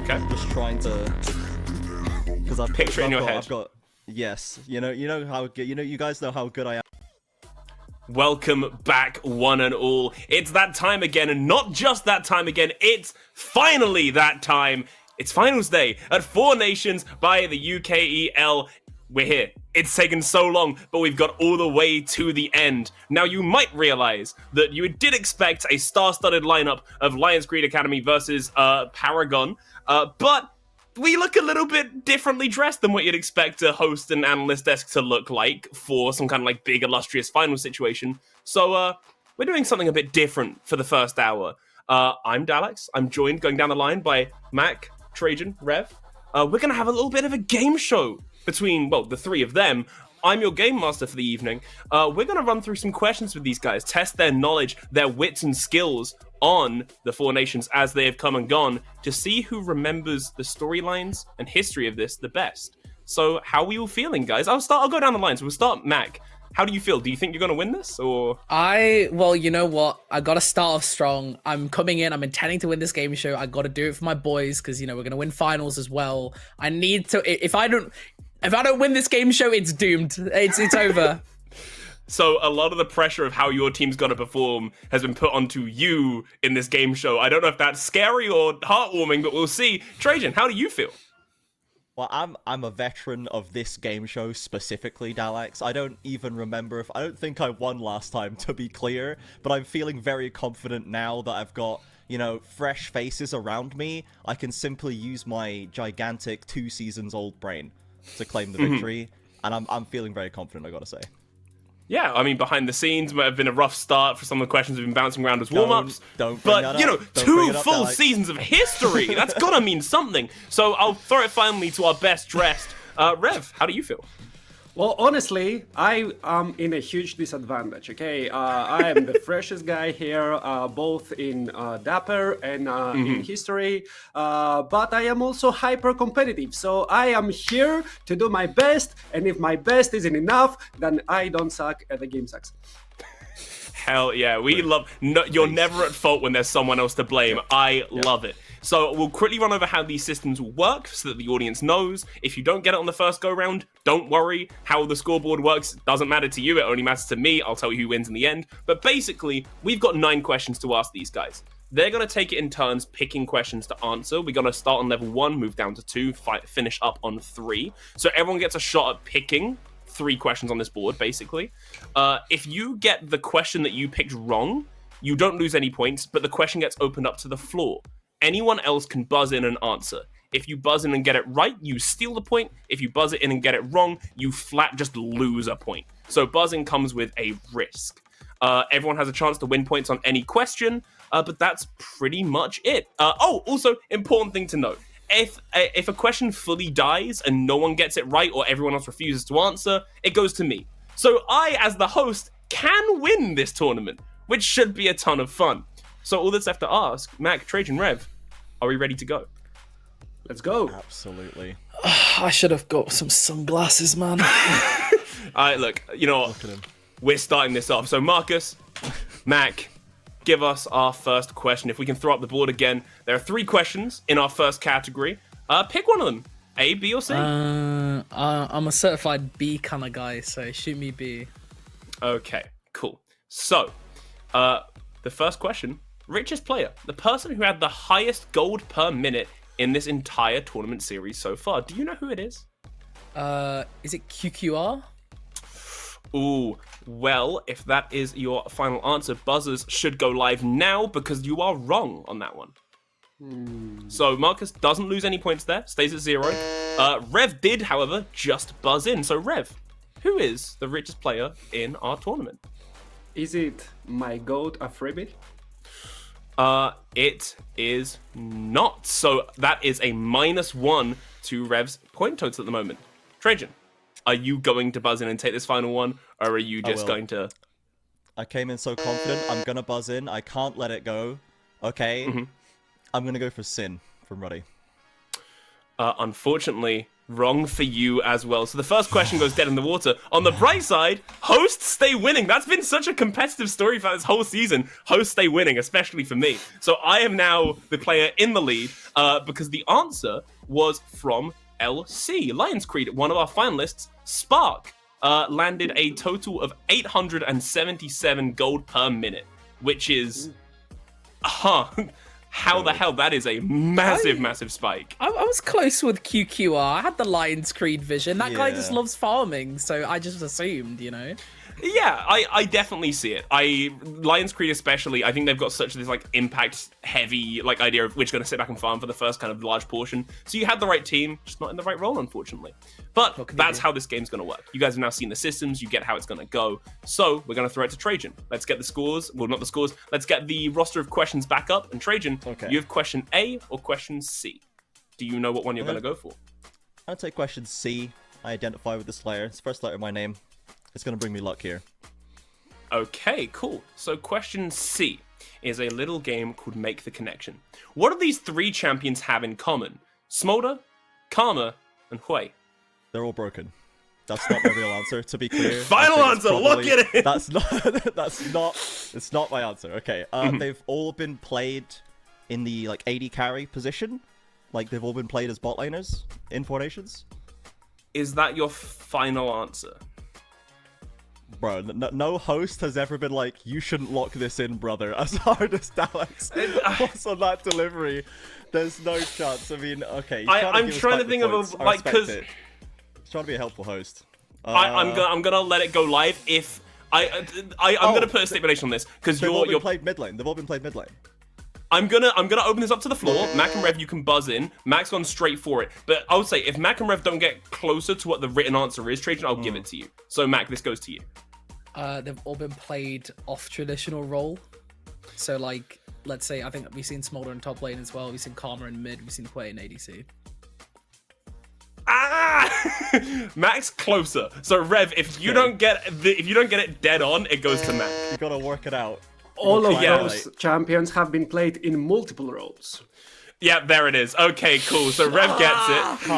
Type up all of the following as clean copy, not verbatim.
Okay. Just trying to, because Picture it in your head. I've got, yes, you know how good, you guys know how good I am. Welcome back, one and all. It's that time again, and not just that time again, it's finally that time. It's finals day at Four Nations by the UKEL. We're here. It's taken so long, but we've got all the way to the end. Now, you might realize that you did expect a star-studded lineup of Lions Creed Academy versus Paragon, but we look a little bit differently dressed than what you'd expect a host and analyst desk to look like for some kind of like big illustrious final situation. So we're doing something a bit different for the first hour. I'm Dalex. I'm joined going down the line by Mac, Trajan, Rev. We're going to have a little bit of a game show between, well, the three of them. I'm your game master for the evening. We're going to run through some questions with these guys, test their knowledge, their wits and skills on the Four Nations as they have come and gone to see who remembers the storylines and history of this the best. So how are you all feeling, guys? I'll go down the line. So we'll start, Mac. How do you feel? Do you think you're going to win this, or? Well, you know what? I got to start off strong. I'm coming in. I'm intending to win this game show. I got to do it for my boys because, we're going to win finals as well. I need to, if I don't win this game show, it's doomed. It's over. So a lot of the pressure of how your team's going to perform has been put onto you in this game show. I don't know if that's scary or heartwarming, but we'll see. Trajan, how do you feel? Well, I'm a veteran of this game show specifically, Dalex. I don't even remember I don't think I won last time, to be clear, but I'm feeling very confident now that I've got, fresh faces around me. I can simply use my gigantic 2 seasons old brain to claim the victory, and I'm feeling very confident, I gotta say. Yeah, I mean, behind the scenes might have been a rough start for some of the questions we've been bouncing around as warm-ups. But, 2 full seasons of history, that's gotta mean something. So I'll throw it finally to our best dressed. Rev, how do you feel? Well, honestly, I am in a huge disadvantage, okay? I am the freshest guy here, both in Dapper and in history, but I am also hyper-competitive, so I am here to do my best, and if my best isn't enough, then I don't suck at the game sucks. Hell yeah, we love... No, you're never at fault when there's someone else to blame. I love it. So we'll quickly run over how these systems work so that the audience knows. If you don't get it on the first go-round, don't worry. How the scoreboard works doesn't matter to you. It only matters to me. I'll tell you who wins in the end. But basically, we've got 9 questions to ask these guys. They're going to take it in turns, picking questions to answer. We're going to start on level 1, move down to 2, finish up on 3. So everyone gets a shot at picking 3 questions on this board, basically. If you get the question that you picked wrong, you don't lose any points, but the question gets opened up to the floor. Anyone else can buzz in and answer. If you buzz in and get it right, you steal the point. If you buzz it in and get it wrong, you flat just lose a point. So buzzing comes with a risk. Everyone has a chance to win points on any question, but that's pretty much it. Also, important thing to note. If a question fully dies and no one gets it right or everyone else refuses to answer, it goes to me. So I, as the host, can win this tournament, which should be a ton of fun. So all that's left to ask, Mac, Trajan, Rev, are we ready to go? Let's go. Absolutely. I should have got some sunglasses, man. All right, look, you know what? We're starting this off. So Marcus, Mac, give us our first question. If we can throw up the board again. There are 3 questions in our first category. Pick one of them. A, B, or C? I'm a certified B kind of guy, so shoot me B. Okay, cool. So, the first question. Richest player. The person who had the highest gold per minute in this entire tournament series so far. Do you know who it is? Is it QQR? Ooh, well, if that is your final answer, buzzers should go live now because you are wrong on that one. So Marcus doesn't lose any points there, stays at 0. Rev did, however, just buzz in. So Rev, who is the richest player in our tournament? Is it my goat a freebie? It is not. So that is a -1 to Rev's point total at the moment. Trajan, are you going to buzz in and take this final one, or are you just going to... I came in so confident, I'm gonna buzz in, I can't let it go. Okay, I'm gonna go for Sin from Ruddy. Unfortunately, Wrong for you as well. So the first question goes dead in the water. On the bright side, hosts stay winning. That's been such a competitive story for this whole season. Hosts stay winning, especially for me. So I am now the player in the lead because the answer was from LC. Lions Creed, one of our finalists, Spark, landed a total of 877 gold per minute, which is... How the hell? That is a massive spike. I was close with QQR. I had the Lions Creed vision. That guy just Yeah. loves farming, so I just assumed, you know. Yeah, I definitely see it. Lions Creed especially, I think they've got such this like impact heavy like idea of which going to sit back and farm for the first kind of large portion. So you had the right team, just not in the right role, unfortunately. But that's how this game's going to work. You guys have now seen the systems, you get how it's going to go. So we're going to throw it to Trajan. Let's get the scores. Well, not the scores. Let's get the roster of questions back up. And Trajan, you have question A or question C. Do you know what one you're going to go for? I'll take question C. I identify with this layer. It's the first letter of my name. It's going to bring me luck here. Okay, cool. So question C is a little game called Make the Connection. What do these three champions have in common? Smolder, Karma, and Hui. They're all broken. That's not my real answer, to be clear. Final I think it's answer, lock it in! It's not my answer. Okay, they've all been played in the like AD carry position. Like they've all been played as bot laners in formations. Is that your final answer? Bro, no host has ever been like, you shouldn't lock this in, brother, as hard as Alex was on that delivery. There's no chance. I mean, okay. I'm trying to think of a, like, because... He's trying to be a helpful host. I'm gonna let it go live if... I'm gonna put a stipulation on this, because They've all been played mid lane. They've all been played mid lane. I'm gonna open this up to the floor. Mac and Rev, you can buzz in. Mac's gone straight for it. But I would say, if Mac and Rev don't get closer to what the written answer is, Trajan, I'll give it to you. So, Mac, this goes to you. They've all been played off traditional role. So, like, let's say, I think we've seen Smolder in top lane as well. We've seen Karma in mid. We've seen Hui in ADC. Mac's closer. So, Rev, if you don't get it dead on, it goes to Mac. You gotta work it out. All of Yeah. those champions have been played in multiple roles. Yeah, there it is. Okay, cool. So Rev gets it.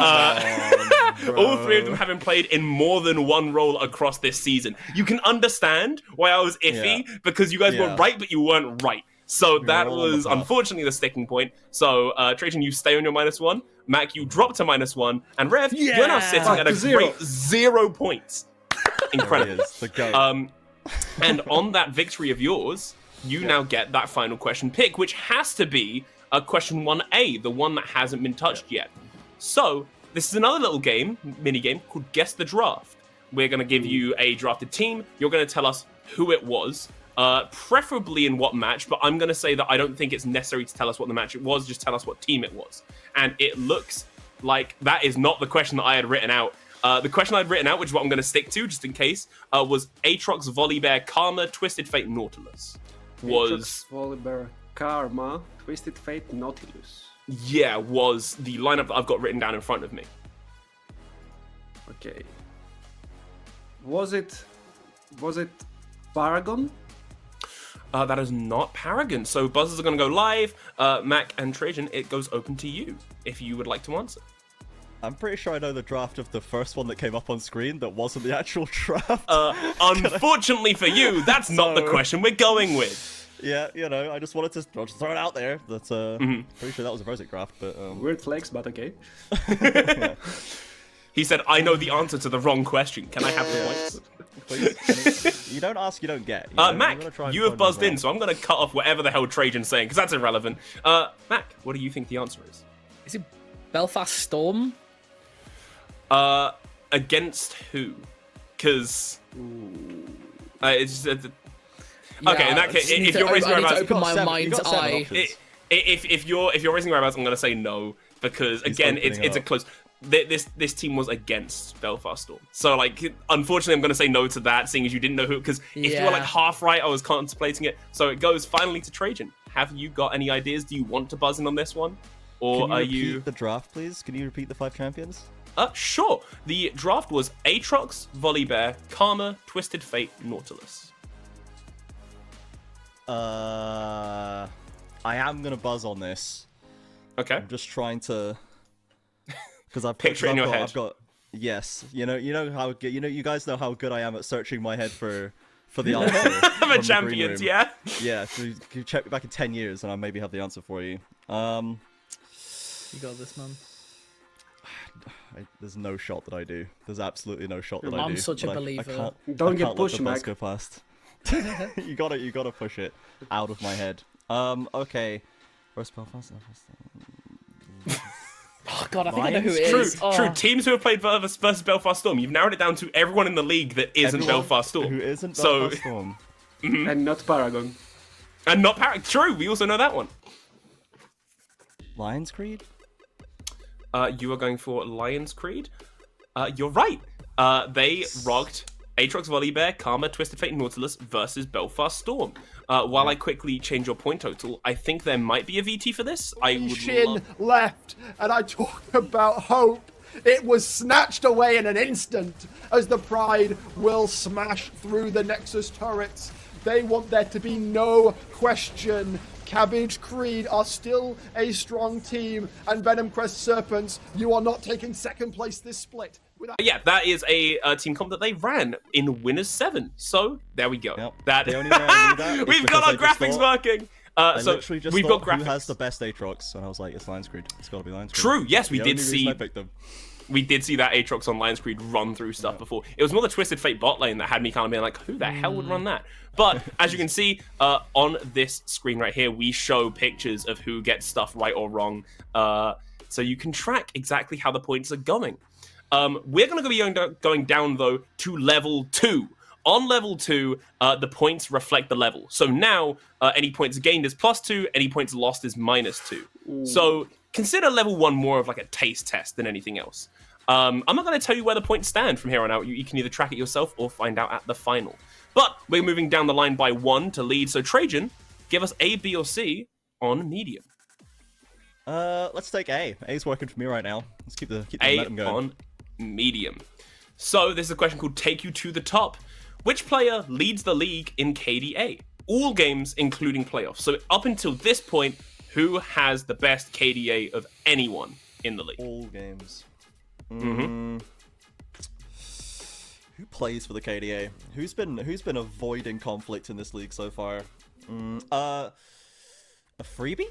All three of them have been played in more than one role across this season. You can understand why I was iffy, because you guys were right, but you weren't right. So that was unfortunately the sticking point. So Trajan, you stay on your -1. Mac, you drop to -1. And Rev, you're now sitting at a great 0 points. Incredible. The goat. And on that victory of yours, you now get that final question pick, which has to be question 1A, the one that hasn't been touched yet. So this is another little mini game called Guess the Draft. We're going to give you a drafted team. You're going to tell us who it was, preferably in what match, but I'm going to say that I don't think it's necessary to tell us what the match it was, just tell us what team it was. And it looks like that is not the question that I had written out. The question I'd written out, which is what I'm going to stick to, just in case, was Aatrox, Volibear, Karma, Twisted Fate, Nautilus. Aatrox, Volibear, Karma, Twisted Fate, Nautilus. Yeah, was the lineup that I've got written down in front of me. Okay. Was it Paragon? That is not Paragon. So buzzers are going to go live. Mac and Trajan, it goes open to you if you would like to answer. I'm pretty sure I know the draft of the first one that came up on screen that wasn't the actual draft. Unfortunately for you, that's not the question we're going with. Yeah, you know, I just wanted to throw it out there. That's pretty sure that was a Verzic draft, but Weird flex, but okay. He said, I know the answer to the wrong question. Can I have the points? please. You don't ask, you don't get. You know? Mac, you have buzzed in, so I'm going to cut off whatever the hell Trajan's saying, because that's irrelevant. Mac, what do you think the answer is? Is it Belfast Storm? Against who? Because it's okay. In that case, if you're raising I need to whereabouts, open my mind's eye. if you're raising whereabouts, I'm gonna say no, because again, it's a close. This team was against Belfast Storm, so like unfortunately, I'm gonna say no to that, seeing as you didn't know who. Because if you were like half right, I was contemplating it. So it goes finally to Trajan. Have you got any ideas? Do you want to buzz in on this one, or Can you repeat the draft, please? Can you repeat the 5 champions? Sure. The draft was Aatrox, Volibear, Karma, Twisted Fate, Nautilus. I am gonna buzz on this. Okay. I'm just trying to, Because I've Picture it in your head. I've got yes. You know how good. You guys know how good I am at searching my head for the answer. I'm a champion, yeah. Yeah. So you check back in 10 years, and I'll maybe have the answer for you. You got this, man. There's no shot that I do. There's absolutely no shot that I do. I'm such a but believer. Don't I get can't pushed, let the Mac. bus go past. you gotta push it out of my head. Okay. Where's Belfast? Oh god, I think I know who it True, is. Oh. true. Teams who have played versus Belfast Storm, you've narrowed it down to everyone in the league that isn't Everyone Belfast Storm. Who isn't So- Belfast Storm? And not Paragon. And not True, we also know that one. Lions Creed? You are going for Lion's Creed. You're right. They rogged Aatrox, Volibear, Karma, Twisted Fate, Nautilus versus Belfast Storm. While I quickly change your point total, I think there might be a VT for this. I would Shin love... left, and I talk about hope. It was snatched away in an instant as the Pride will smash through the Nexus turrets. They want there to be no question. Cabbage Creed are still a strong team, and Venom Crest Serpents, you are not taking second place this split. Yeah, that is a team comp that they ran in Winners 7. So, there we go. Yep. That... The only way I knew that is We've got because our I just graphics thought- working. I So, literally just we've thought got who graphics. has the best Aatrox, and I was like, it's Lions Creed. It's gotta be Lions Creed. True, yes, we The did only reason see... I picked them. We did see that Aatrox on Lions Creed run through stuff before. It was more the Twisted Fate bot lane that had me kind of being like, who the hell would run that? But as you can see on this screen right here, we show pictures of who gets stuff right or wrong. So you can track exactly how the points are going. We're going to be going down, though, to level 2. On level 2, the points reflect the level. So now, any points gained is +2, any points lost is -2. So consider level 1 more of like a taste test than anything else. I'm not going to tell you where the points stand from here on out. You can either track it yourself or find out at the final. But we're moving down the line by 1 to lead. So Trajan, give us A, B, or C on medium. Let's take A. A's working for me right now. Let's keep the A momentum going. on medium. So this is a question called Take You to the Top. Which player leads the league in KDA? All games, including playoffs. So up until this point, who has the best KDA of anyone in the league? All games. Mm-hmm. Who plays for the KDA? Who's been avoiding conflict in this league so far? A freebie?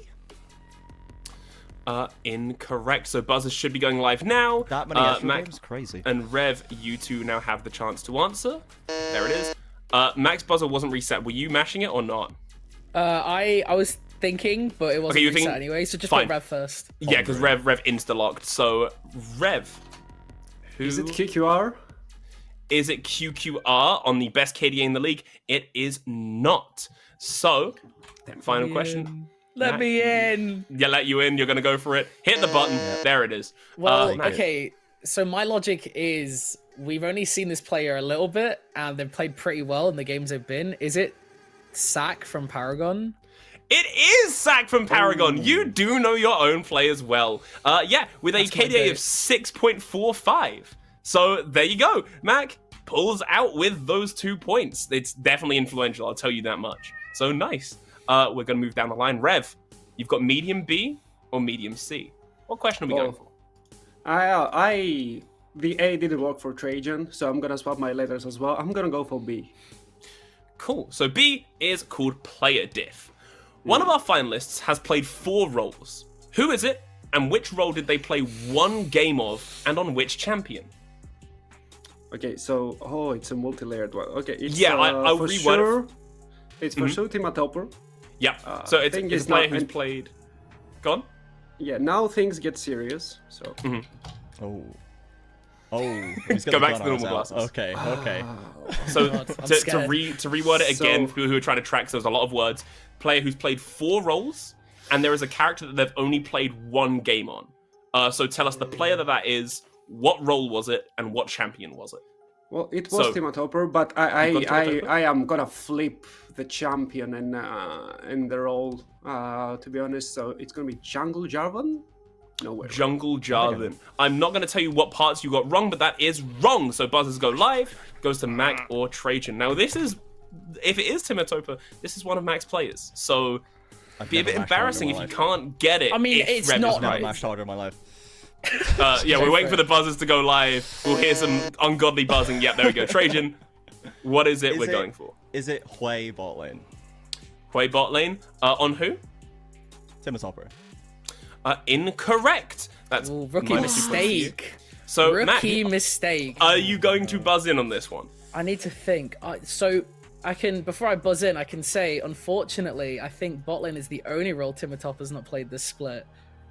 Incorrect. So buzzers should be going live now. That many actual Max games? Crazy. and Rev, you two now have the chance to answer. There it is. Max buzzer wasn't reset. Were you mashing it or not? I was thinking, but it wasn't Okay, you reset think- anyway, so just fine. put Rev first. Yeah, because Rev insta-locked. So, Rev. Who Is it QQR? is it QQR on the best KDA in the league? It is not. So, final question. Let Matt, me in. Yeah, let you in. You're going to go for it. Hit the button. There it is. Well, Matt. okay, so my logic is we've only seen this player a little bit, and they've played pretty well in the games they've been. Is it Sack from Paragon? It is Sack from Paragon. You do know your own players well. Yeah, with a That's my KDA bit. of 6.45. So there you go. Mac pulls out with those 2 points. It's definitely influential, I'll tell you that much. So nice. We're going to move down the line. Rev, you've got medium B or medium C? What question are we going for? The A didn't work for Trajan, so I'm gonna swap my letters as well. I'm gonna go for B. Cool. So B is called Player Diff. One of our finalists has played 4 roles. Who is it, and which role did they play 1 game of, and on which champion? Okay, so it's a multi-layered one. Okay, it's Yeah, I'll for reword it. sure. It's for sure Timatopper. Yeah. So it's thing a is player not- who's and- played. Gone. Yeah, now things get serious. So Oh, he's got Go the back gun to the on his normal ass. glasses. Okay. So God, I'm to scared. reword it again So- for people who are trying to track, so there's a lot of words. Player who's played 4 roles, and there is a character that they've only played 1 game on. So tell us the player that is, what role was it, and what champion was it? well, it was So- Timatopper, but You've got Timatopper? I am gonna flip the champion and the role. To be honest, so it's gonna be Jungle Jarvan. No way. Jungle Jarvan. I'm not going to tell you what parts you got wrong, but that is wrong. So buzzers go live, goes to Mac or Trajan. Now this is, if it is Timatopa, this is one of Mac's players. So I've be a never bit mashed embarrassing if harder you in my life. can't get it. I mean, if it's Rev is not- I've never right. mashed harder in my life. Yeah, we're waiting for the buzzers to go live. We'll hear some ungodly buzzing. Yep, there we go. Trajan, what is it we're going for? Is it Hui bot lane? Hui bot lane. On who? Timotopper. Incorrect. That's Ooh, rookie minus 2 points to you. mistake. So, Rookie Matt, mistake. are you going to buzz in on this one? I need to think. So I can, before I buzz in, I can say, unfortunately, I think bot lane is the only role Timotopper's not played this split.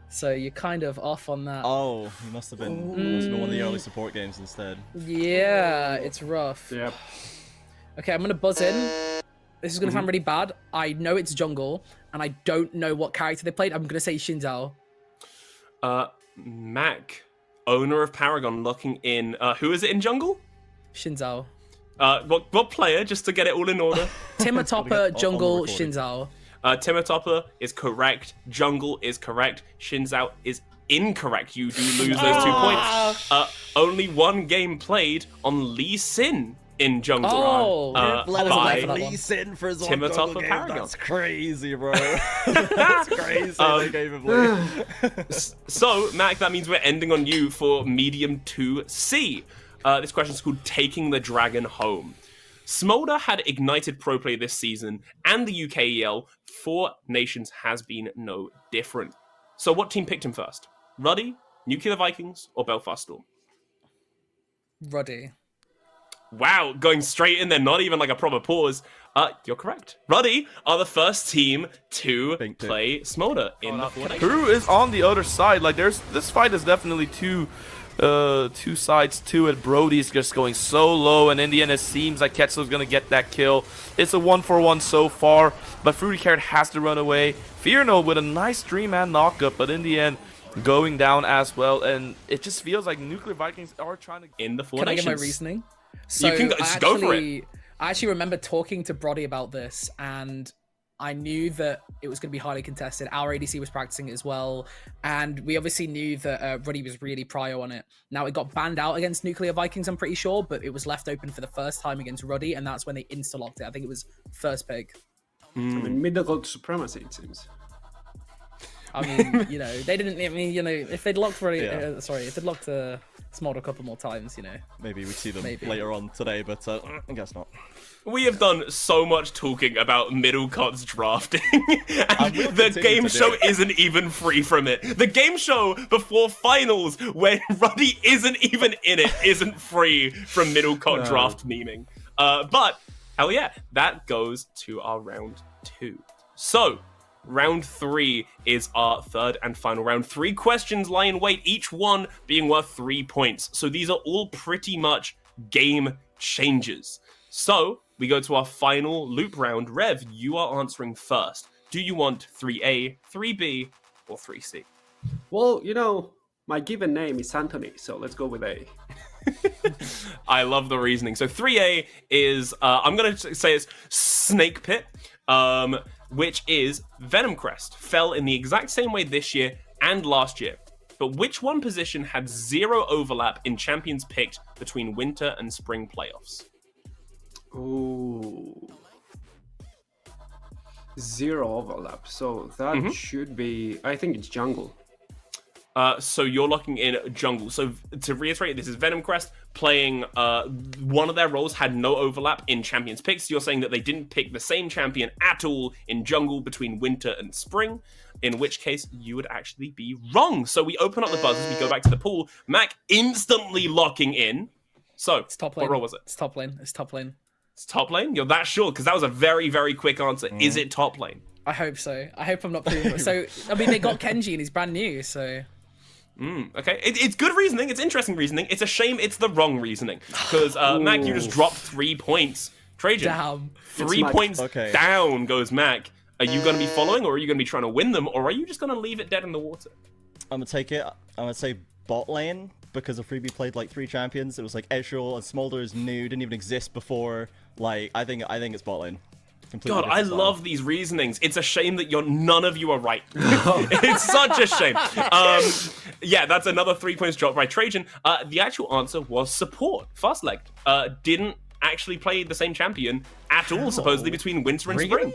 So you're kind of off on that. Oh, he must have been one of the early support games instead. Yeah, it's rough. Yep. Okay, I'm gonna buzz in. This is gonna sound really bad. I know it's jungle, and I don't know what character they played. I'm gonna say Xin Zhao. Mac, owner of Paragon, looking in. Who is it in jungle? Xin Zhao. What player? Just to get it all in order. Timotopper, jungle, recording. Xin Zhao. Timotopper is correct. Jungle is correct. Shinzao is incorrect. You do lose those 2 points. Only one game played on Lee Sin in jungle. Oh, let us by know for that one. Lee Sin for his Timotopper jungle game. Paragon. That's crazy, bro. That's crazy. They gave him Lee. So, Mac, that means we're ending on you for medium 2C. This question is called Taking the Dragon Home. Smolder had ignited pro play this season, and the UKEL for Nations has been no different. So what team picked him first? Ruddy, Nuclear Vikings, or Belfast Storm? Ruddy. Wow, going straight in there, not even like a proper pause. You're correct. Ruddy are the first team to play Smolder in the Four Nations. Peru is on the other side. Like, this fight is definitely two sides to it. Brody's just going so low, and in the end it seems like Ketzel's gonna get that kill. It's a 1-for-1 so far, but Fruity Carrot has to run away. Fearno with a nice Dream Man knockup, but in the end going down as well, and it just feels like Nuclear Vikings are trying to in the Four Can Nations. I give my reasoning? So You can go for it. I actually remember talking to Brody about this, and I knew that it was going to be highly contested. Our ADC was practicing it as well, and we obviously knew that Ruddy was really prio on it. Now, it got banned out against Nuclear Vikings, I'm pretty sure, but it was left open for the first time against Ruddy, and that's when they insta-locked it. I think it was first pick. I mean, middle supremacy, it seems. I mean, you know, they didn't. I mean, you know, if they'd locked Ruddy, Yeah. if they'd locked Smolder a couple more times, you know. Maybe we'd see them Maybe. later on today, but I guess not. We have done so much talking about middle cuts drafting, and will the continue game to do show it. isn't even free from it. The game show before finals, when Ruddy isn't even in it, isn't free from middle cut draft memeing. But hell yeah, that goes to our round 2. So, round 3 is our third and final round. 3 questions lie in wait, each one being worth 3 points. So these are all pretty much game changers. So we go to our final loop round. Rev, you are answering first. Do you want 3A, 3B, or 3C? Well, you know, my given name is Anthony, so let's go with A. I love the reasoning. So 3A is, I'm going to say it's Snake Pit, which is Venom Crest. Fell in the exact same way this year and last year. But which one position had 0 overlap in champions picked between winter and spring playoffs? Ooh. 0 overlap, so that should be, I think it's jungle. So you're locking in jungle. So to reiterate, this is Venom Crest playing one of their roles had no overlap in champions picks. You're saying that they didn't pick the same champion at all in jungle between winter and spring, in which case you would actually be wrong. So we open up the buzzers, we go back to the pool. Mac instantly locking in. So It's top lane. what role was it? It's top lane. It's top lane. It's top lane? You're that sure? Because that was a very, very quick answer. Is it top lane? I hope so. I hope I'm not proven. So, I mean, they got Kenji and he's brand new, so... Okay, it's good reasoning. It's interesting reasoning. It's a shame it's the wrong reasoning. Because, Mac, you just dropped 3 points. Trajan, Damn. 3 Mac. points Okay. down goes Mac. Are you going to be following, or are you going to be trying to win them, or are you just going to leave it dead in the water? I'm gonna take it. I'm gonna say bot lane because of Freebie played like 3 champions. It was like Ezreal and Smolder is new, didn't even exist before. Like I think it's bot lane. Completely God, I different style. love these reasonings. It's a shame that none of you are right. It's such a shame. Yeah, that's another 3 points dropped by Trajan. The actual answer was support. Fast leg didn't actually play the same champion at all, supposedly between winter and spring.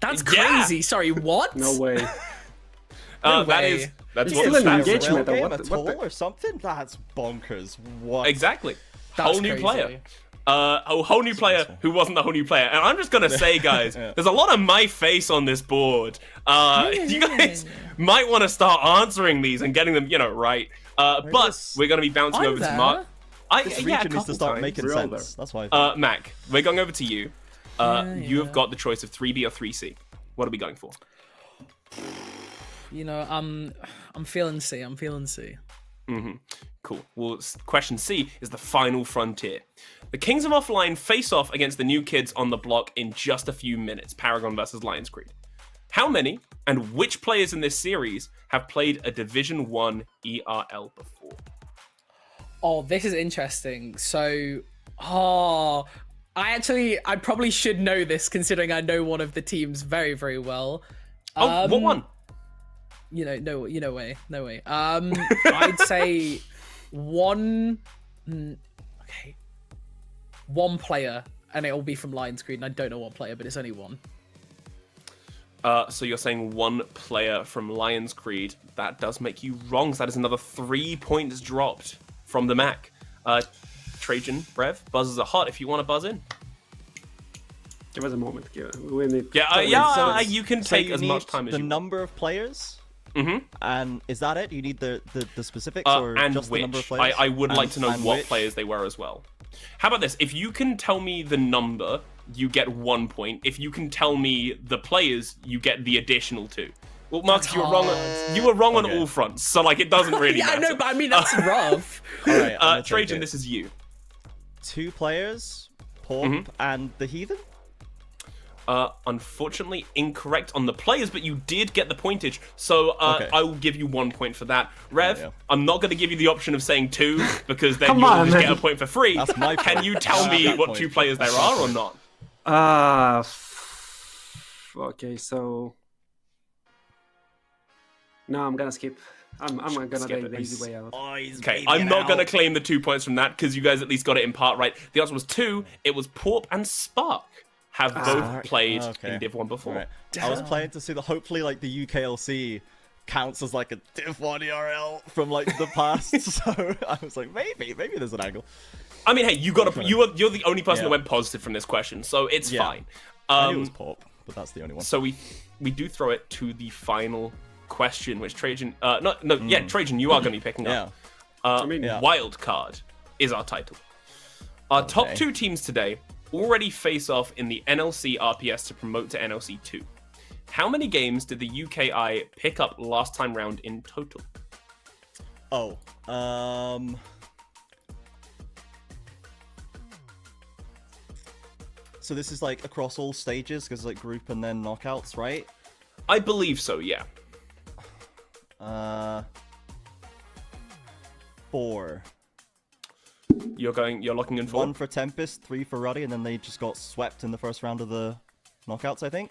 That's Yeah. crazy. Sorry, what? No way. That way. is that's It's what still the an stats engagement. say. Rail game What at the- what all the- or something? That's bonkers. What? Exactly. That's Whole new crazy. player. A whole new player who wasn't the whole new player. And I'm just gonna say, guys, Yeah. there's a lot of my face on this board. You guys might want to start answering these and getting them, right. But this- we're gonna be bouncing I'm over to there. Mark. This Yeah, a region needs to couple start times. making Real sense. That's why. Mac, we're going over to you. You have yeah. got the choice of 3B or 3C. What are we going for? I'm feeling C. I'm feeling C. Cool. Well, question C is the final frontier. The Kings of Offline face off against the new kids on the block in just a few minutes. Paragon versus Lions Creed. How many and which players in this series have played a Division 1 ERL before? Oh, this is interesting. So, I probably should know this considering I know one of the teams very, very well. Oh, what one? No way. I'd say one. Okay, one player, and it'll be from Lions Creed. And I don't know what player, but it's only one. So you're saying one player from Lions Creed. That does make you wrong. So that is another 3 points dropped from the Mac. Trajan, Brev, buzzers are hot if you want to buzz in. Give us a moment. We need. You can take you as need much time as the you want. number of players. And is that it? You need the specifics or And just which. the number of players? I would like And- to know and what which? players they were as well. How about this? If you can tell me the number, you get 1 point. If you can tell me the players, you get the additional 2. Well, Marcus, you were wrong. You were wrong on Okay. all fronts, so it doesn't really Yeah, I matter. know, but I mean that's rough. All right, I'm gonna take Trajan, it. this is you. 2 players, Porp and the Heathen. Unfortunately, incorrect on the players, but you did get the pointage, so Okay. I will give you 1 point for that. Rev, Yeah. I'm not going to give you the option of saying 2 because then Come you'll on, just get man. a point for free. That's my Can point. you tell That's me that what point. 2 players there That's my are or point. not? Okay, so. No, I'm gonna skip. I'm gonna Skip take it. the easy way out. Okay, I'm not going to claim the 2 points from that because you guys at least got it in part right. The answer was 2. It was Porp and Spark have both played in Div 1 before. Right. I was planning to see that hopefully the UKLC counts as a Div 1 ERL from the past. So I was like, maybe there's an angle. I mean, hey, you're the only person that Yeah. went positive from this question, so it's Yeah. fine. I knew it was Porp, but that's the only one. So we do throw it to the final question, which Trajan, Trajan, you are going to be picking yeah. up. Yeah. Wild card is our title. Our top Okay. 2 teams today already face off in the NLC RPS to promote to NLC 2. How many games did the UKI pick up last time round in total? Oh, so this is across all stages because group and then knockouts, right? I believe so, yeah. 4. You're locking in 4? 1 for Tempest, 3 for Ruddy, and then they just got swept in the first round of the knockouts, I think.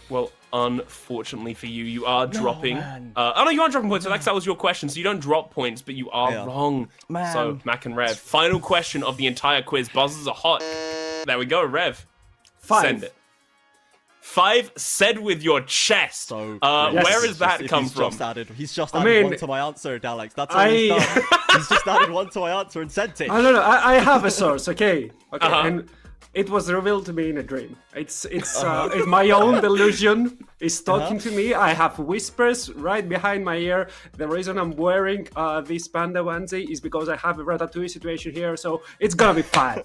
Well, unfortunately for you, you are dropping. man. No, you are dropping points. So that was your question. So you don't drop points, but you are Yeah. wrong. Man. So Mac and Rev, final question of the entire quiz. Buzzers are hot. There we go, Rev. 5. Send it. 5 said with your chest. So where has that If come he's from? He's I added mean, 1 to my answer, Daleks. That's all he's done. He's just added 1 to my answer and sent it. I don't know. I have a source. Okay. Uh-huh. And it was revealed to me in a dream. It's my own delusion is talking to me. I have whispers right behind my ear. The reason I'm wearing this panda onesie is because I have a Ratatouille situation here. So it's gonna be 5.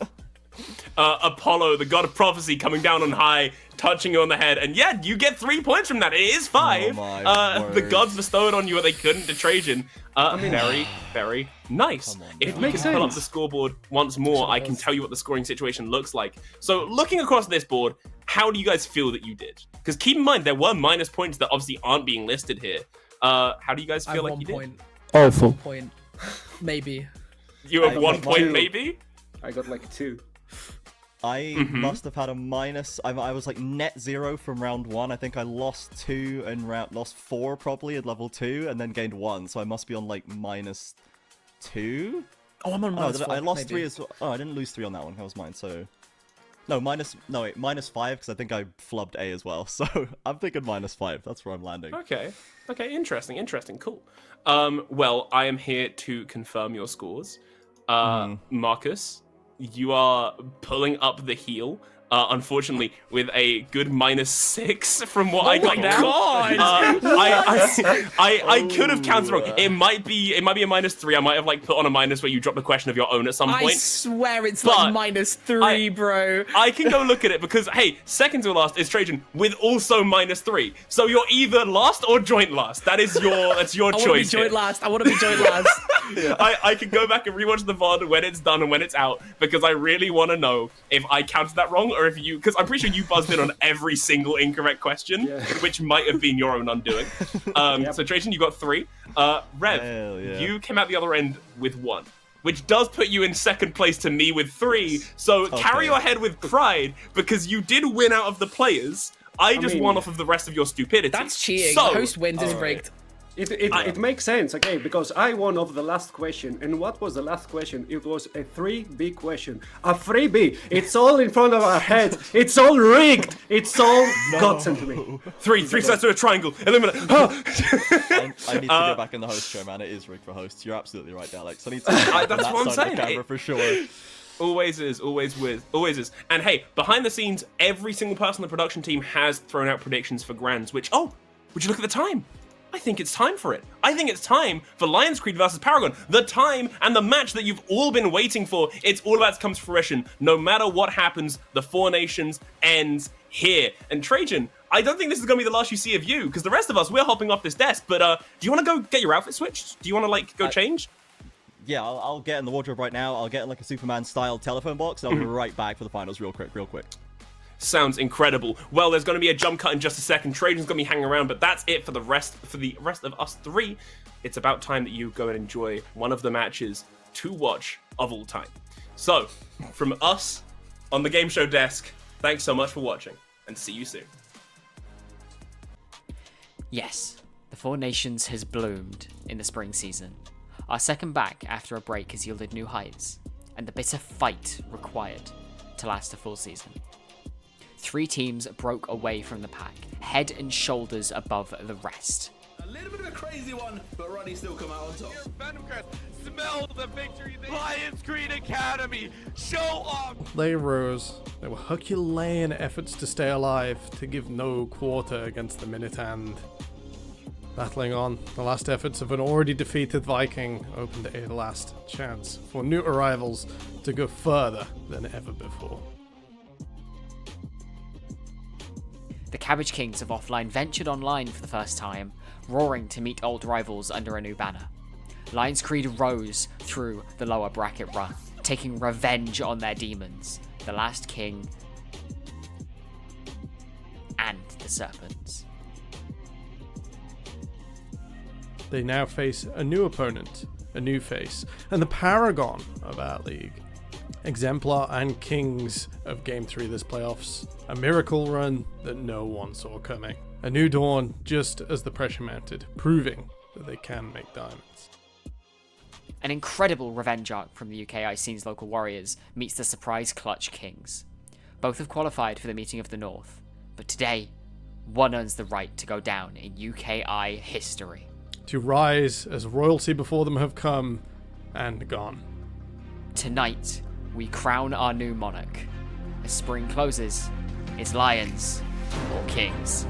Apollo, the god of prophecy, coming down on high, touching you on the head, and yeah, you get 3 points from that. It is 5. Oh my The word. gods bestowed on you what they couldn't to Trajan. Very, very nice. If we makes can pull up sense. the scoreboard once more, I can tell you what the scoring situation looks like. So, looking across this board, how do you guys feel that you did? Because keep in mind, there were minus points that obviously aren't being listed here. How do you guys I feel have like 1 you did? point. Awful. Point. Maybe. You have I 1 got point, 2. maybe? I got 2. I must have had a minus. I was net 0 from round 1. I think I lost 2 and lost 4 probably at level 2, and then gained 1. So I must be on minus 2. Oh, I'm on Oh, minus I 4, lost maybe. 3 as well. Oh, I didn't lose 3 on that one. That was mine. So -5 because I think I flubbed A as well. So I'm thinking -5. That's where I'm landing. Okay, interesting, cool. Well, I am here to confirm your scores. Marcus, you are pulling up the heel. Unfortunately, with a good -6 from what I got down. God! I could have counted wrong. It might be a -3. I might have like put on a minus where you drop the question of your own at some I point. swear it's But like -3, bro. I can go look at it because hey, second to last is Trajan with also -3. So you're either last or joint last. That's your I want to be choice. joint here. last. I want to be joint last. I can go back and rewatch the VOD when it's done and when it's out because I really want to know if I counted that wrong or if you, because I'm pretty sure you buzzed in on every single incorrect question, which might have been your own undoing. So Trajan, you got 3. Rev, Hell yeah. you came out the other end with 1, which does put you in second place to me with 3. So carry your head with pride because you did win out of the players. I just won off of the rest of your stupidity. That's cheating. So, The host wins is rigged. It makes sense, okay, because I won over the last question, and what was the last question? It was a 3B question. A 3B! It's all in front of our heads. It's all rigged! It's all God sent to me. 3 sides to a triangle. Eliminate. I need to go back in the host show, man. It is rigged for hosts. You're absolutely right, Alex. I need to that's that what I'm side of the saying. camera for sure. Always is. And hey, behind the scenes, every single person on the production team has thrown out predictions for Grands, which, would you look at the time? I think it's time for it. I think it's time for Lions Creed versus Paragon. The time and the match that you've all been waiting for. It's all about to come to fruition. No matter what happens, the Four Nations ends here. And Trajan, I don't think this is going to be the last you see of you, because the rest of us, we're hopping off this desk. But do you want to go get your outfit switched? Do you want to, go change? Yeah, I'll get in the wardrobe right now. I'll get in like a Superman-style telephone box, and I'll be right back for the finals real quick. Sounds incredible. Well, there's going to be a jump cut in just a second. Trajan's going to be hanging around, but that's it for the rest of us 3. It's about time that you go and enjoy one of the matches to watch of all time. So, from us on the game show desk, thanks so much for watching, and see you soon. Yes, the Four Nations has bloomed in the spring season. Our second back after a break has yielded new heights, and the bitter fight required to last a full season. 3 teams broke away from the pack, head and shoulders above the rest. A little bit of a crazy one, but Ronnie still come out on top. Smell the victory. Lions Creed Academy, show off. They rose. They were Herculean efforts to stay alive, to give no quarter against the Minute-Hand. Battling on, the last efforts of an already defeated Viking opened a last chance for new arrivals to go further than ever before. The Cabbage Kings of Offline ventured online for the first time, roaring to meet old rivals under a new banner. Lions Creed rose through the lower bracket run, taking revenge on their demons, the Last King and the Serpents. They now face a new opponent, a new face, and the paragon of our league. Exemplar and Kings of Game 3 this playoffs. A miracle run that no one saw coming. A new dawn just as the pressure mounted, proving that they can make diamonds. An incredible revenge arc from the UKI scene's local warriors meets the surprise Clutch Kings. Both have qualified for the meeting of the North, but today, one earns the right to go down in UKI history. To rise as royalty before them have come and gone. Tonight, we crown our new monarch. As spring closes, it's Lions or Kings.